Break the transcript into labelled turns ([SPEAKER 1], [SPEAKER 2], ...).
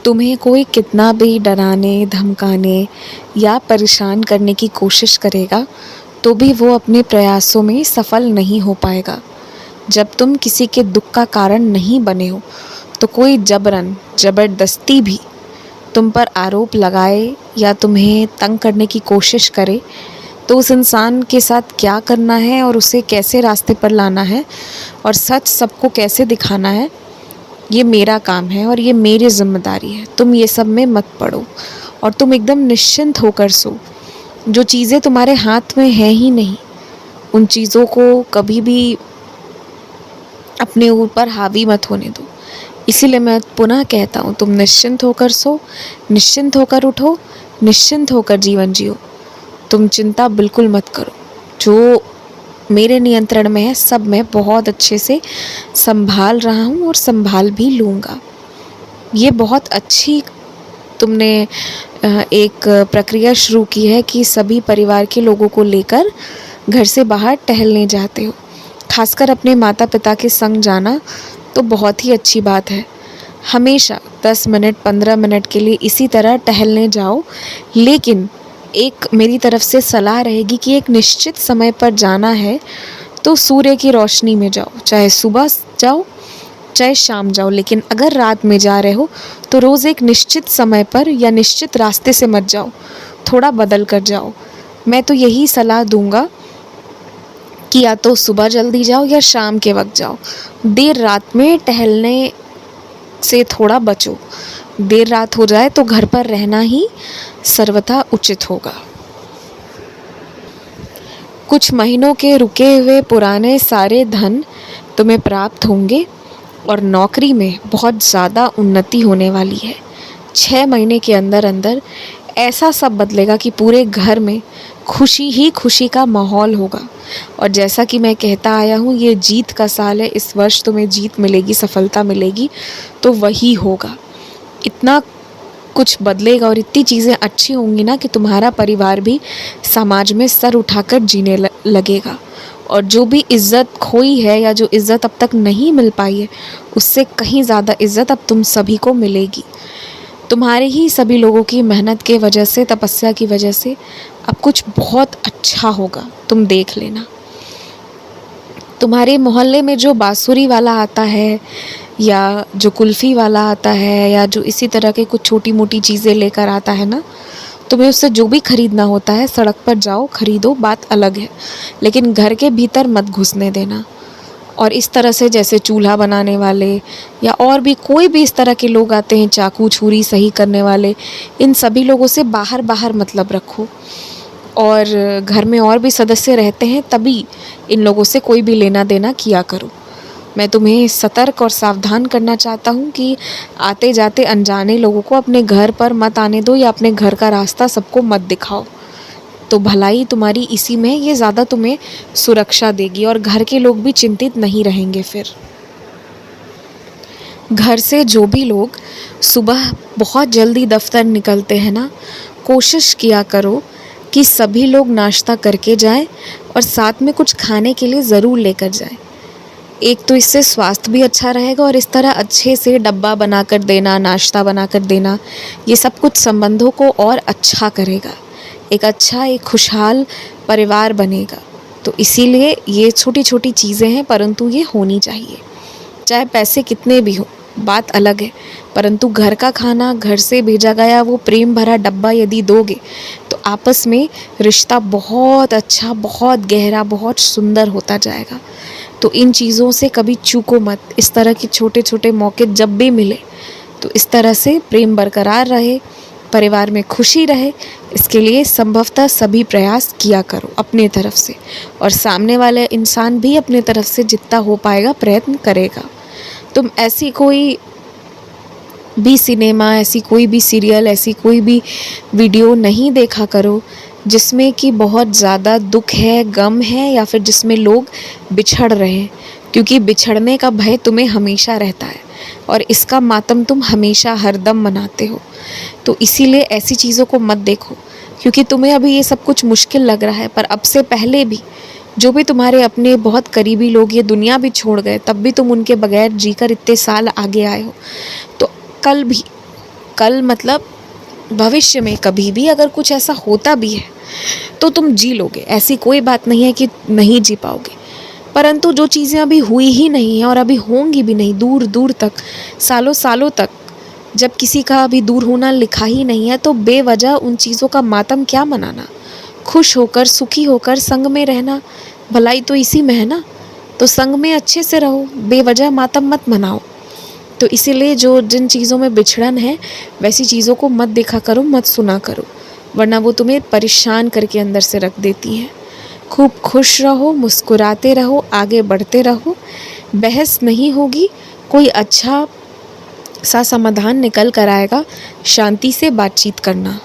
[SPEAKER 1] तुम्हें कोई कितना भी डराने धमकाने या परेशान करने की कोशिश करेगा तो भी वो अपने प्रयासों में सफल नहीं हो पाएगा। जब तुम किसी के दुख का कारण नहीं बने हो तो कोई जबरन ज़बरदस्ती भी तुम पर आरोप लगाए या तुम्हें तंग करने की कोशिश करे तो उस इंसान के साथ क्या करना है और उसे कैसे रास्ते पर लाना है और सच सबको कैसे दिखाना है, ये मेरा काम है और ये मेरी ज़िम्मेदारी है। तुम ये सब में मत पड़ो और तुम एकदम निश्चिंत होकर सो। जो चीज़ें तुम्हारे हाथ में है ही नहीं, उन चीज़ों को कभी भी अपने ऊपर हावी मत होने दो। इसीलिए मैं पुनः कहता हूँ, तुम निश्चिंत होकर सो, निश्चिंत होकर उठो, निश्चिंत होकर जीवन जियो। तुम चिंता बिल्कुल मत करो। जो मेरे नियंत्रण में है सब मैं बहुत अच्छे से संभाल रहा हूँ और संभाल भी लूँगा। ये बहुत अच्छी तुमने एक प्रक्रिया शुरू की है कि सभी परिवार के लोगों को लेकर घर से बाहर टहलने जाते हो। खासकर अपने माता पिता के संग जाना तो बहुत ही अच्छी बात है। हमेशा 10 मिनट 15 मिनट के लिए इसी तरह टहलने जाओ, लेकिन एक मेरी तरफ से सलाह रहेगी कि एक निश्चित समय पर जाना है तो सूर्य की रोशनी में जाओ, चाहे सुबह जाओ चाहे शाम जाओ। लेकिन अगर रात में जा रहे हो तो रोज़ एक निश्चित समय पर या निश्चित रास्ते से मत जाओ, थोड़ा बदल कर जाओ। मैं तो यही सलाह दूंगा कि या तो सुबह जल्दी जाओ या शाम के वक्त जाओ। देर रात में टहलने से थोड़ा बचो। देर रात हो जाए तो घर पर रहना ही सर्वथा उचित होगा। कुछ महीनों के रुके हुए पुराने सारे धन तुम्हें प्राप्त होंगे और नौकरी में बहुत ज़्यादा उन्नति होने वाली है। 6 महीने के अंदर अंदर ऐसा सब बदलेगा कि पूरे घर में खुशी ही खुशी का माहौल होगा। और जैसा कि मैं कहता आया हूँ, ये जीत का साल है। इस वर्ष तुम्हें जीत मिलेगी, सफलता मिलेगी, तो वही होगा। इतना कुछ बदलेगा और इतनी चीज़ें अच्छी होंगी ना कि तुम्हारा परिवार भी समाज में सर उठाकर जीने लगेगा। और जो भी इज़्ज़त खोई है या जो इज़्ज़त अब तक नहीं मिल पाई है, उससे कहीं ज़्यादा इज़्ज़त अब तुम सभी को मिलेगी। तुम्हारे ही सभी लोगों की मेहनत के वजह से, तपस्या की वजह से अब कुछ बहुत अच्छा होगा, तुम देख लेना। तुम्हारे मोहल्ले में जो बांसुरी वाला आता है या जो कुल्फ़ी वाला आता है या जो इसी तरह के कुछ छोटी मोटी चीज़ें लेकर आता है ना, तुम्हें उससे जो भी ख़रीदना होता है सड़क पर जाओ, ख़रीदो, बात अलग है, लेकिन घर के भीतर मत घुसने देना। और इस तरह से जैसे चूल्हा बनाने वाले या और भी कोई भी इस तरह के लोग आते हैं, चाकू छुरी सही करने वाले, इन सभी लोगों से बाहर बाहर मतलब रखो। और घर में और भी सदस्य रहते हैं तभी इन लोगों से कोई भी लेना देना किया करो। मैं तुम्हें सतर्क और सावधान करना चाहता हूँ कि आते जाते अनजाने लोगों को अपने घर पर मत आने दो या अपने घर का रास्ता सबको मत दिखाओ। तो भलाई तुम्हारी इसी में ये ज़्यादा तुम्हें सुरक्षा देगी और घर के लोग भी चिंतित नहीं रहेंगे। फिर घर से जो भी लोग सुबह बहुत जल्दी दफ्तर निकलते हैं ना, कोशिश किया करो कि सभी लोग नाश्ता करके जाएं और साथ में कुछ खाने के लिए ज़रूर लेकर जाएं। एक तो इससे स्वास्थ्य भी अच्छा रहेगा और इस तरह अच्छे से डब्बा बनाकर देना, नाश्ता बनाकर देना, ये सब कुछ संबंधों को और अच्छा करेगा। एक खुशहाल परिवार बनेगा। तो इसीलिए ये छोटी छोटी चीज़ें हैं, परंतु ये होनी चाहिए। चाहे पैसे कितने भी हो, बात अलग है, परंतु घर का खाना, घर से भेजा गया वो प्रेम भरा डब्बा यदि दोगे तो आपस में रिश्ता बहुत अच्छा, बहुत गहरा, बहुत सुंदर होता जाएगा। तो इन चीज़ों से कभी चूको मत। इस तरह के छोटे छोटे मौके जब भी मिले तो इस तरह से प्रेम बरकरार रहे, परिवार में खुशी रहे, इसके लिए संभवतः सभी प्रयास किया करो अपने तरफ से, और सामने वाले इंसान भी अपने तरफ से जितना हो पाएगा प्रयत्न करेगा। तुम ऐसी कोई भी सिनेमा, ऐसी कोई भी सीरियल, ऐसी कोई भी वीडियो नहीं देखा करो जिसमें कि बहुत ज़्यादा दुख है, गम है, या फिर जिसमें लोग बिछड़ रहे हैं, क्योंकि बिछड़ने का भय तुम्हें हमेशा रहता है और इसका मातम तुम हमेशा हरदम मनाते हो। तो इसीलिए ऐसी चीज़ों को मत देखो, क्योंकि तुम्हें अभी ये सब कुछ मुश्किल लग रहा है, पर अब से पहले भी जो भी तुम्हारे अपने बहुत करीबी लोग ये दुनिया भी छोड़ गए, तब भी तुम उनके बगैर जीकर इतने साल आगे आए हो। तो कल भी कल मतलब भविष्य में कभी भी अगर कुछ ऐसा होता भी है तो तुम जी लोगे, ऐसी कोई बात नहीं है कि नहीं जी पाओगे। परंतु जो चीज़ें अभी हुई ही नहीं हैं और अभी होंगी भी नहीं दूर दूर तक, सालों सालों तक, जब किसी का अभी दूर होना लिखा ही नहीं है तो बेवजह उन चीज़ों का मातम क्या मनाना। खुश होकर, सुखी होकर संग में रहना, भलाई तो इसी में है ना। तो संग में अच्छे से रहो, बेवजह मातम मत मनाओ। तो इसीलिए जो जिन चीज़ों में बिछड़न है वैसी चीज़ों को मत देखा करो, मत सुना करो, वरना वो तुम्हें परेशान करके अंदर से रख देती हैं। खूब खुश रहो, मुस्कुराते रहो, आगे बढ़ते रहो। बहस नहीं होगी, कोई अच्छा सा समाधान निकल कर आएगा। शांति से बातचीत करना।